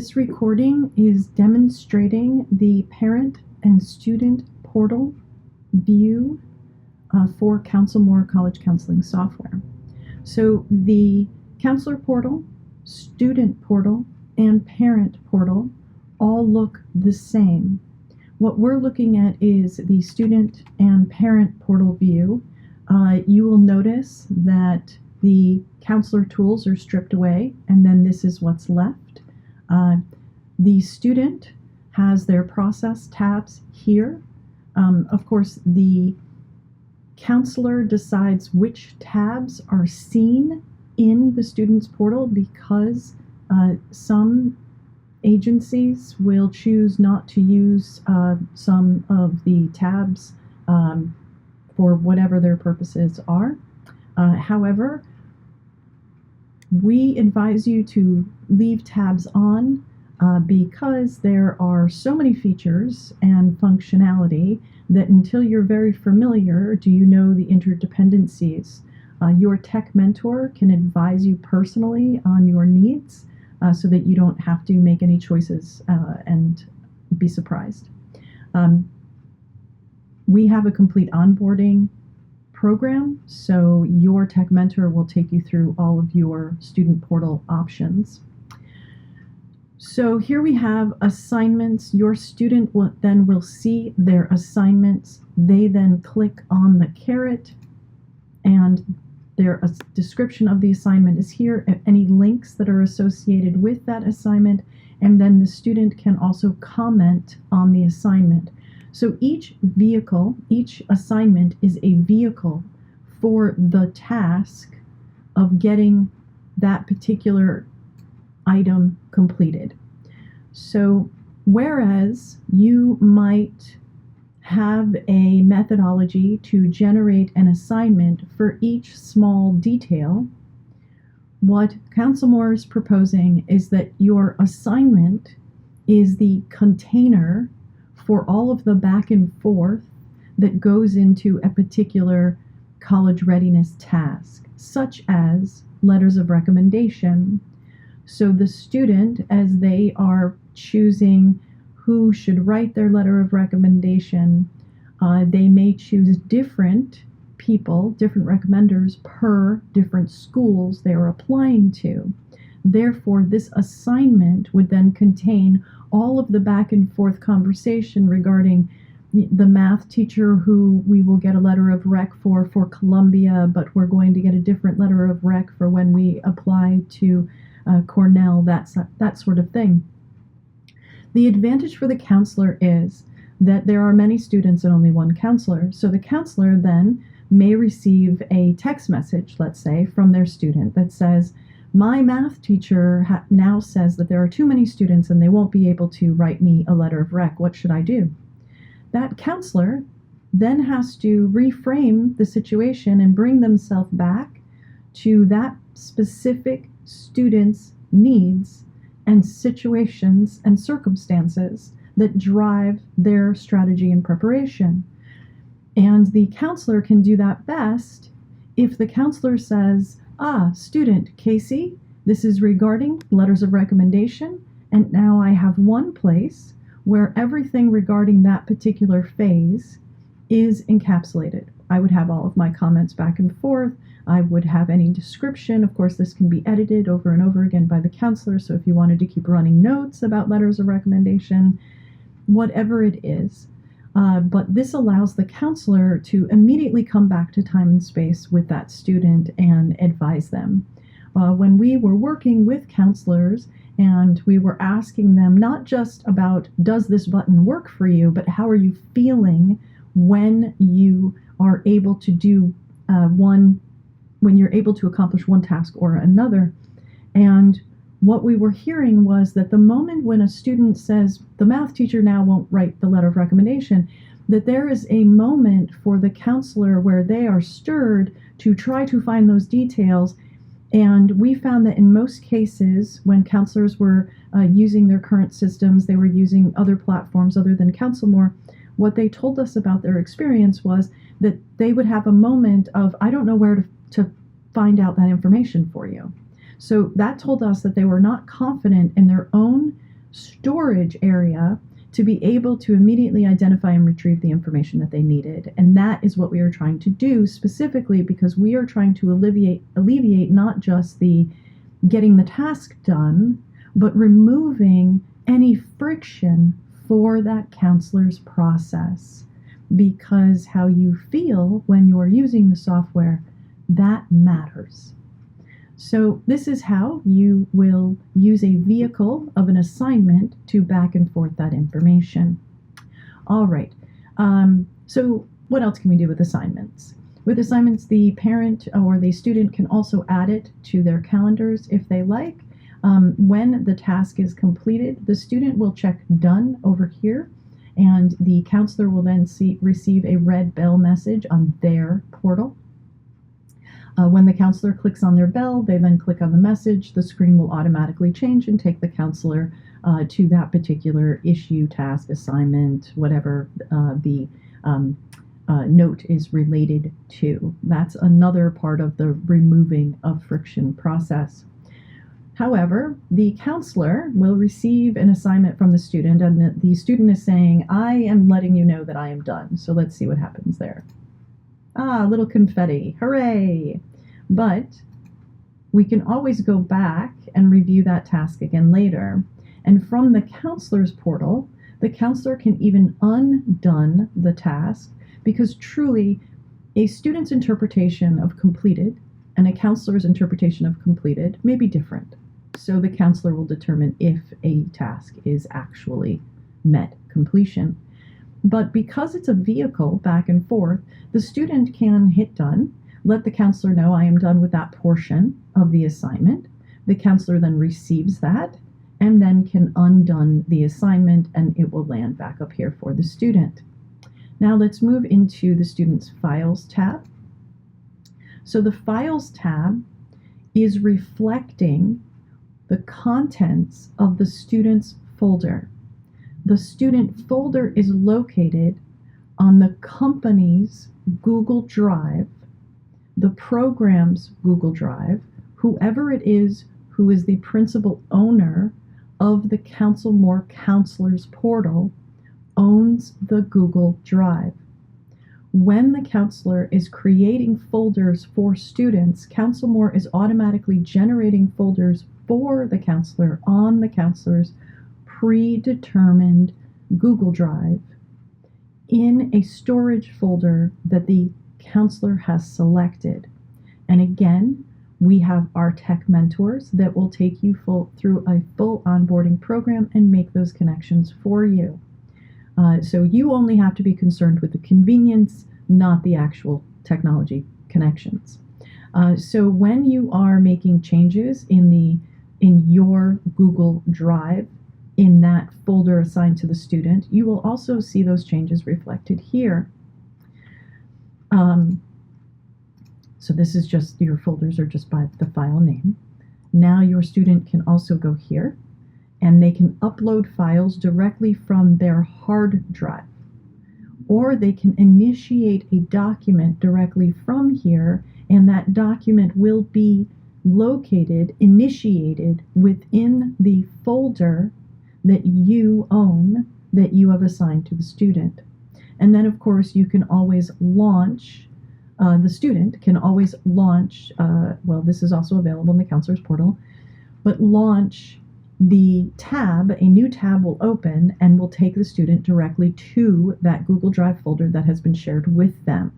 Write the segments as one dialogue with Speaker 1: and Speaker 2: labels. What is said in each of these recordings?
Speaker 1: This recording is demonstrating the parent and student portal view for CounselMore College Counseling Software. So the counselor portal, student portal, and parent portal all look the same. What we're looking at is the student and parent portal view. You will notice that the counselor tools are stripped away, and then this is what's left. The student has their process tabs here. Of course, the counselor decides which tabs are seen in the student's portal because some agencies will choose not to use some of the tabs for whatever their purposes are. However, we advise you to leave tabs on because there are so many features and functionality that until you're very familiar, do you know the interdependencies. Your tech mentor can advise you personally on your needs so that you don't have to make any choices and be surprised. We have a complete onboarding program, so your tech mentor will take you through all of your student portal options. So here we have assignments. Your student will see their assignments. They then click on the caret and their description of the assignment is here, any links that are associated with that assignment, and then the student can also comment on the assignment. So each assignment is a vehicle for the task of getting that particular item completed. So whereas you might have a methodology to generate an assignment for each small detail, what CounselMore is proposing is that your assignment is the container for all of the back and forth that goes into a particular college readiness task, such as letters of recommendation. So the student, as they are choosing who should write their letter of recommendation, they may choose different people, different recommenders per different schools they are applying to. Therefore, this assignment would then contain all of the back and forth conversation regarding the math teacher who we will get a letter of rec for Columbia, but we're going to get a different letter of rec for when we apply to Cornell, that sort of thing. The advantage for the counselor is that there are many students and only one counselor. So the counselor then may receive a text message, let's say, from their student that says, my math teacher now says that there are too many students and they won't be able to write me a letter of rec. What should I do? That counselor then has to reframe the situation and bring themselves back to that specific student's needs and situations and circumstances that drive their strategy and preparation. And the counselor can do that best if the counselor says, student Casey, this is regarding letters of recommendation, and now I have one place where everything regarding that particular phase is encapsulated. I would have all of my comments back and forth. I would have any description. Of course, this can be edited over and over again by the counselor, so if you wanted to keep running notes about letters of recommendation, whatever it is. But this allows the counselor to immediately come back to time and space with that student and advise them. When we were working with counselors and we were asking them not just about, does this button work for you, but how are you feeling when you are able to do when you're able to accomplish one task or another. And what we were hearing was that the moment when a student says, the math teacher now won't write the letter of recommendation, that there is a moment for the counselor where they are stirred to try to find those details. And we found that in most cases, when counselors were using their current systems, they were using other platforms other than CounselMore, what they told us about their experience was that they would have a moment of, I don't know where to find out that information for you. So that told us that they were not confident in their own storage area to be able to immediately identify and retrieve the information that they needed. And that is what we are trying to do, specifically because we are trying to alleviate not just the getting the task done, but removing any friction for that counselor's process. Because how you feel when you are using the software, that matters. So this is how you will use a vehicle of an assignment to back and forth that information. All right. So what else can we do with assignments? With assignments, the parent or the student can also add it to their calendars if they like. When the task is completed, the student will check done over here, and the counselor will then receive a red bell message on their portal. When the counselor clicks on their bell, they then click on the message. The screen will automatically change and take the counselor to that particular issue, task, assignment, whatever the note is related to. That's another part of the removing of friction process. However, the counselor will receive an assignment from the student, and the student is saying, I am letting you know that I am done. So let's see what happens there. Ah, little confetti. Hooray! But we can always go back and review that task again later. And from the counselor's portal, the counselor can even undone the task, because truly a student's interpretation of completed and a counselor's interpretation of completed may be different. So the counselor will determine if a task is actually met completion. But because it's a vehicle back and forth, the student can hit done, let the counselor know I am done with that portion of the assignment. The counselor then receives that and then can undone the assignment, and it will land back up here for the student. Now let's move into the student's Files tab. So the Files tab is reflecting the contents of the student's folder. The student folder is located on the company's Google Drive, the program's Google Drive, whoever it is who is the principal owner of the CounselMore Counselors portal owns the Google Drive. When the counselor is creating folders for students, CounselMore is automatically generating folders for the counselor on the counselor's predetermined Google Drive in a storage folder that the counselor has selected. And again, we have our tech mentors that will take you through a full onboarding program and make those connections for you. So you only have to be concerned with the convenience, not the actual technology connections. So when you are making changes in your Google Drive, in that folder assigned to the student, you will also see those changes reflected here. So this is just, your folders are just by the file name. Now your student can also go here and they can upload files directly from their hard drive, or they can initiate a document directly from here, and that document will be initiated within the folder that you own, that you have assigned to the student. And then of course you can always launch, the student can always launch, well, this is also available in the counselor's portal, but launch the tab, a new tab will open and will take the student directly to that Google Drive folder that has been shared with them.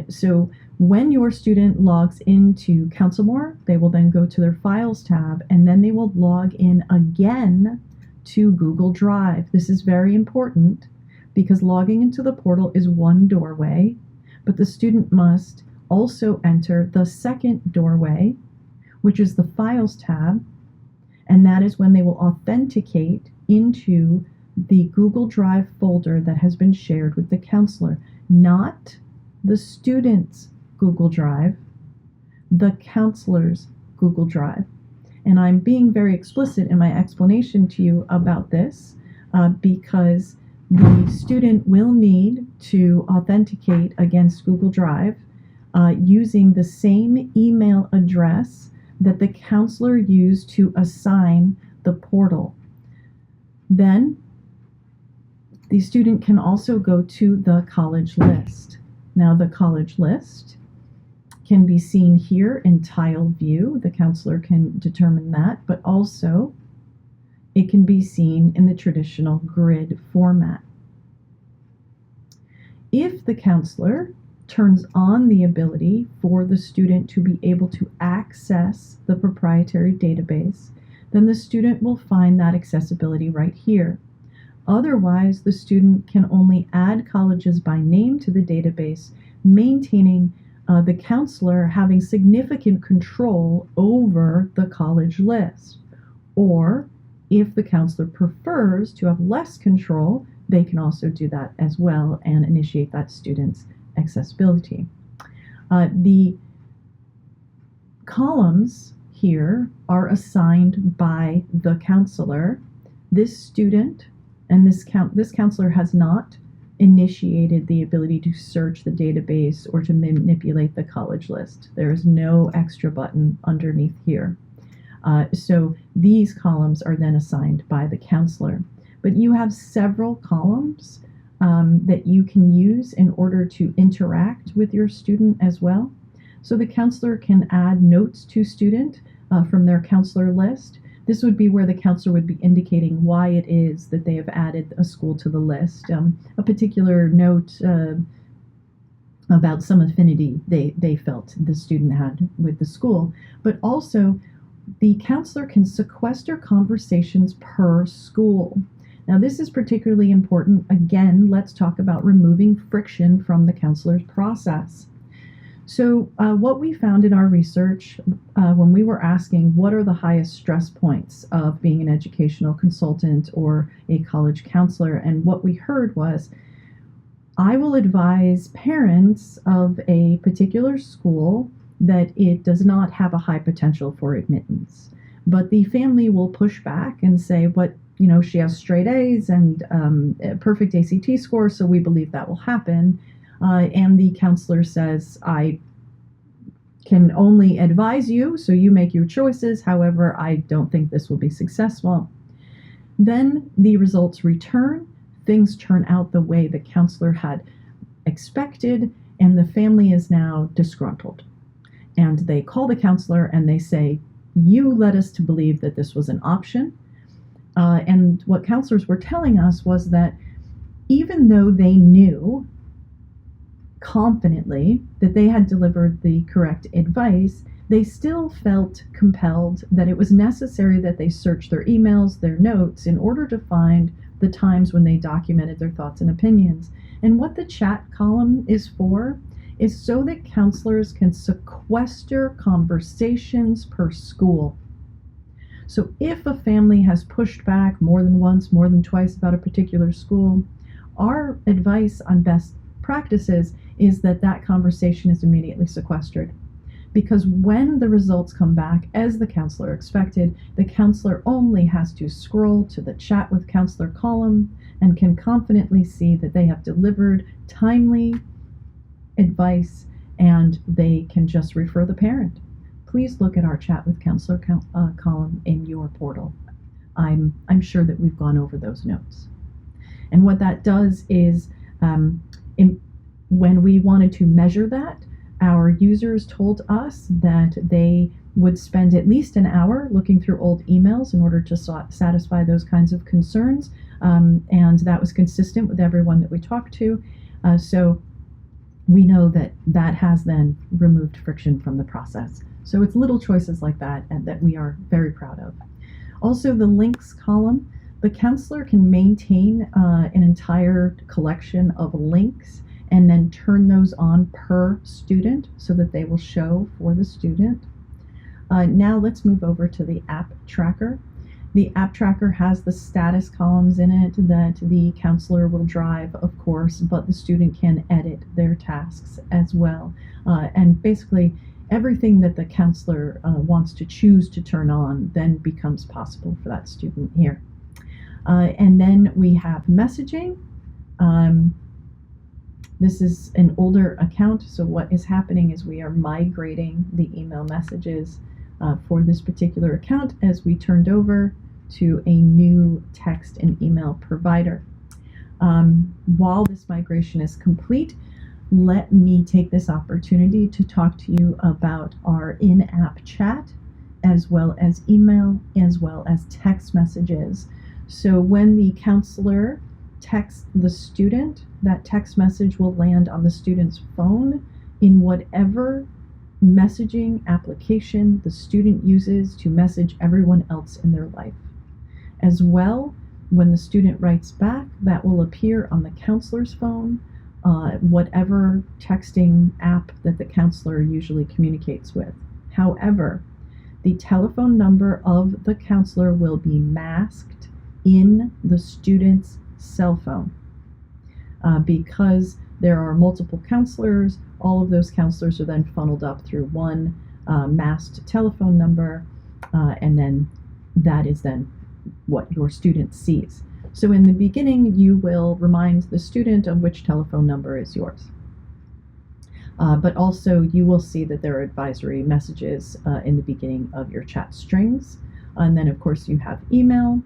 Speaker 1: So when your student logs into CounselMore, they will then go to their Files tab, and then they will log in again to Google Drive. This is very important because logging into the portal is one doorway, but the student must also enter the second doorway, which is the Files tab, and that is when they will authenticate into the Google Drive folder that has been shared with the counselor, not the student's Google Drive, the counselor's Google Drive. And I'm being very explicit in my explanation to you about this because the student will need to authenticate against Google Drive using the same email address that the counselor used to assign the portal. Then the student can also go to the college list. Now the college list can be seen here in tile view. The counselor can determine that, but also it can be seen in the traditional grid format. If the counselor turns on the ability for the student to be able to access the proprietary database, then the student will find that accessibility right here. Otherwise, the student can only add colleges by name to the database, maintaining the counselor having significant control over the college list. Or if the counselor prefers to have less control, they can also do that as well and initiate that student's accessibility. The columns here are assigned by the counselor. This student and this counselor has not initiated the ability to search the database or to manipulate the college list. There is no extra button underneath here. So these columns are then assigned by the counselor. But you have several columns that you can use in order to interact with your student as well. So the counselor can add notes to student from their counselor list. This would be where the counselor would be indicating why it is that they have added a school to the list. A particular note about some affinity they felt the student had with the school. But also, the counselor can sequester conversations per school. Now, this is particularly important. Again, let's talk about removing friction from the counselor's process. So what we found in our research when we were asking what are the highest stress points of being an educational consultant or a college counselor, and what we heard was, I will advise parents of a particular school that it does not have a high potential for admittance. But the family will push back and say, she has straight A's and perfect ACT score, so we believe that will happen. And the counselor says, I can only advise you, so you make your choices. However, I don't think this will be successful. Then the results return. Things turn out the way the counselor had expected, and the family is now disgruntled. And they call the counselor and they say, you led us to believe that this was an option. And what counselors were telling us was that even though they knew confidently that they had delivered the correct advice, they still felt compelled that it was necessary that they search their emails, their notes, in order to find the times when they documented their thoughts and opinions. And what the chat column is for is so that counselors can sequester conversations per school. So if a family has pushed back more than once, more than twice about a particular school, our advice on best practices is that that conversation is immediately sequestered. Because when the results come back as the counselor expected, the counselor only has to scroll to the chat with counselor column and can confidently see that they have delivered timely advice, and they can just refer the parent. Please look at our chat with counselor column in your portal. I'm sure that we've gone over those notes. And what that does is, when we wanted to measure that, our users told us that they would spend at least an hour looking through old emails in order to satisfy those kinds of concerns, and that was consistent with everyone that we talked to. So we know that that has then removed friction from the process. So it's little choices like that and that we are very proud of. Also, the links column, the counselor can maintain an entire collection of links and then turn those on per student so that they will show for the student. Now let's move over to the app tracker. The app tracker has the status columns in it that the counselor will drive, of course, but the student can edit their tasks as well. And basically, everything that the counselor wants to choose to turn on then becomes possible for that student here. And then we have messaging. This is an older account, so what is happening is we are migrating the email messages for this particular account as we turned over to a new text and email provider. While this migration is complete, let me take this opportunity to talk to you about our in-app chat, as well as email, as well as text messages. So when the counselor texts the student, that text message will land on the student's phone in whatever messaging application the student uses to message everyone else in their life. As well, when the student writes back, that will appear on the counselor's phone, whatever texting app that the counselor usually communicates with. However, the telephone number of the counselor will be masked in the student's cell phone. Because there are multiple counselors, all of those counselors are then funneled up through one masked telephone number, and then that is then what your student sees. So in the beginning, you will remind the student of which telephone number is yours. But also you will see that there are advisory messages in the beginning of your chat strings. And then of course you have email,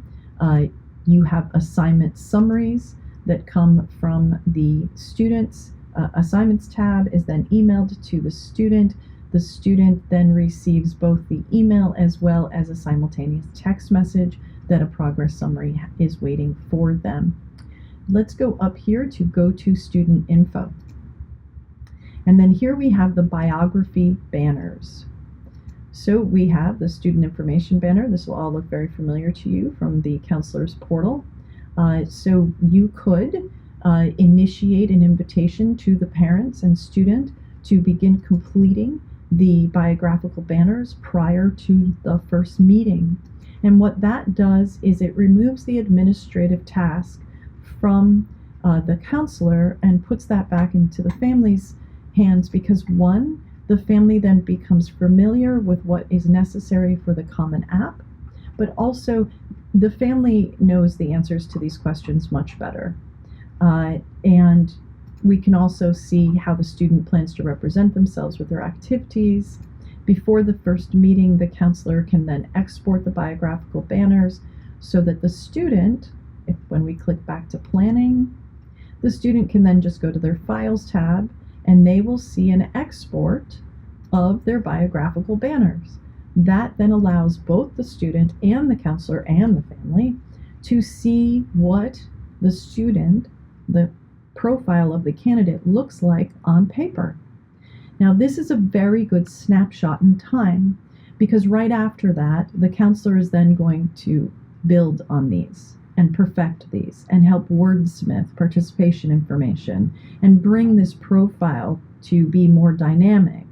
Speaker 1: you have assignment summaries that come from the student's assignments tab is then emailed to the student. The student then receives both the email as well as a simultaneous text message that a progress summary is waiting for them. Let's go up here to go to student info. And then here we have the biography banners. So we have the student information banner. This will all look very familiar to you from the counselor's portal. So you could initiate an invitation to the parents and student to begin completing the biographical banners prior to the first meeting. And what that does is it removes the administrative task from the counselor and puts that back into the family's hands, because one, the family then becomes familiar with what is necessary for the common app, but also the family knows the answers to these questions much better. And we can also see how the student plans to represent themselves with their activities. Before the first meeting, the counselor can then export the biographical banners so that the student, when we click back to planning, the student can then just go to their files tab and they will see an export of their biographical banners. That then allows both the student and the counselor and the family to see what the student, the profile of the candidate, looks like on paper. Now, this is a very good snapshot in time, because right after that, the counselor is then going to build on these and perfect these and help wordsmith participation information and bring this profile to be more dynamic.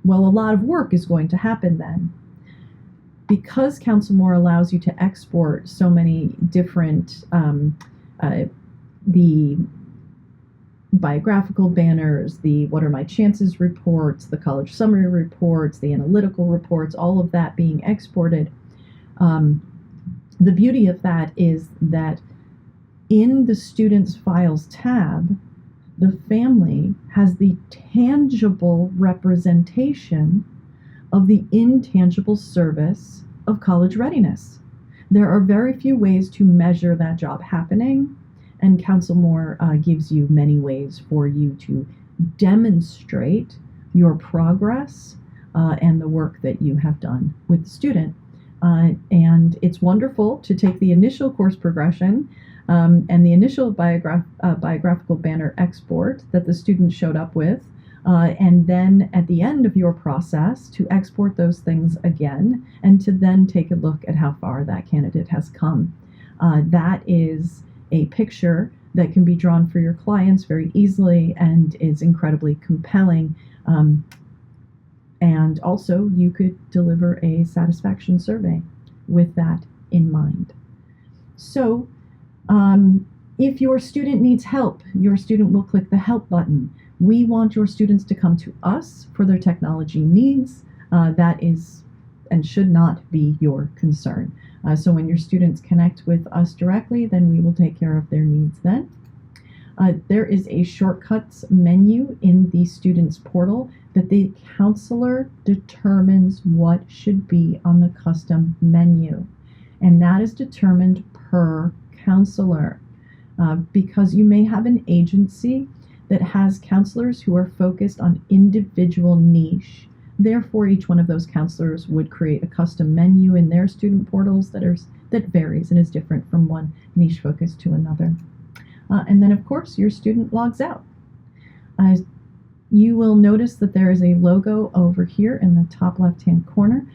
Speaker 1: Well, a lot of work is going to happen then. Because CounselMore allows you to export so many different the biographical banners, the what are my chances reports, the college summary reports, the analytical reports, all of that being exported. The beauty of that is that in the Students Files tab, the family has the tangible representation of the intangible service of college readiness. There are very few ways to measure that job happening, and CounselMore gives you many ways for you to demonstrate your progress and the work that you have done with the student. And it's wonderful to take the initial course progression and the initial biographical banner export that the student showed up with, and then at the end of your process to export those things again and to then take a look at how far that candidate has come. That is a picture that can be drawn for your clients very easily and is incredibly compelling. And also you could deliver a satisfaction survey with that in mind. So if your student needs help, your student will click the help button. We want your students to come to us for their technology needs. That is and should not be your concern. So when your students connect with us directly, then we will take care of their needs then. There is a shortcuts menu in the students portal that the counselor determines what should be on the custom menu. and that is determined per counselor. Because you may have an agency that has counselors who are focused on individual niche. Therefore, each one of those counselors would create a custom menu in their student portals that varies and is different from one niche focus to another. And then, of course, your student logs out. You will notice that there is a logo over here in the top left-hand corner.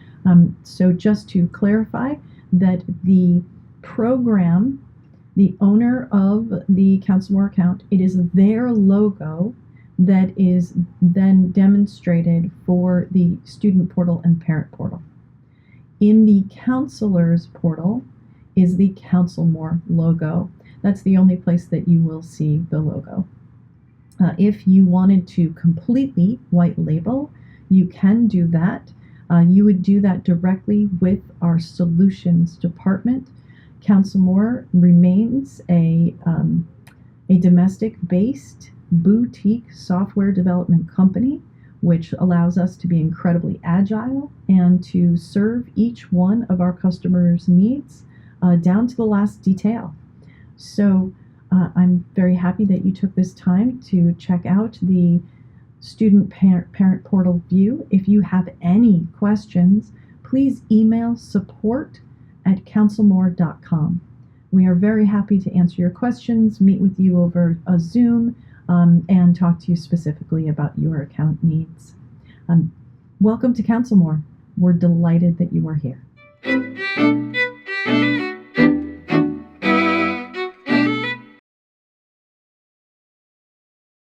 Speaker 1: So just to clarify that the program, the owner of the CounselMore account, it is their logo that is then demonstrated for the student portal and parent portal. In the counselor's portal is the CounselMore logo. That's the only place that you will see the logo. If you wanted to completely white label, you can do that. You would do that directly with our solutions department. CounselMore remains a domestic-based boutique software development company, which allows us to be incredibly agile and to serve each one of our customers' needs down to the last detail. So I'm very happy that you took this time to check out the student parent portal view. If you have any questions, please email support@counselmore.com. We are very happy to answer your questions, meet with you over a Zoom, and talk to you specifically about your account needs. Welcome to CounselMore. We're delighted that you are here.